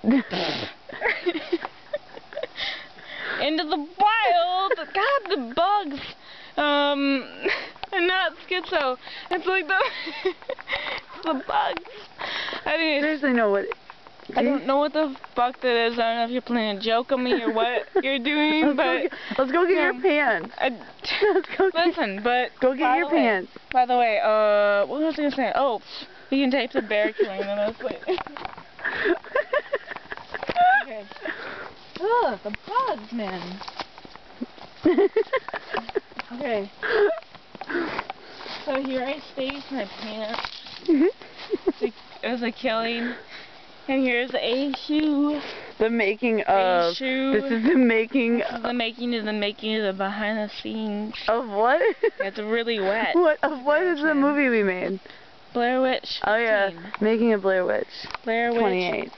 Into the wild. God, the bugs. And not schizo. It's like the bugs. I mean, seriously know what. I don't know what the fuck that is. I don't know if you're playing a joke on me or what you're doing, let's go get your pants. Listen, but go get your pants. By the way, what was I gonna say? Oh, you can tape the bear killing them. Okay. Ugh, the bugs, man. Okay. So here I staged my pants. As a killing. And here's a shoe. The making of. Shoe. This is the making. This is the making of the behind the scenes. Of what? It's really wet. What is the movie we made? Blair Witch. Oh yeah, Making of Blair Witch. Blair Witch. 28.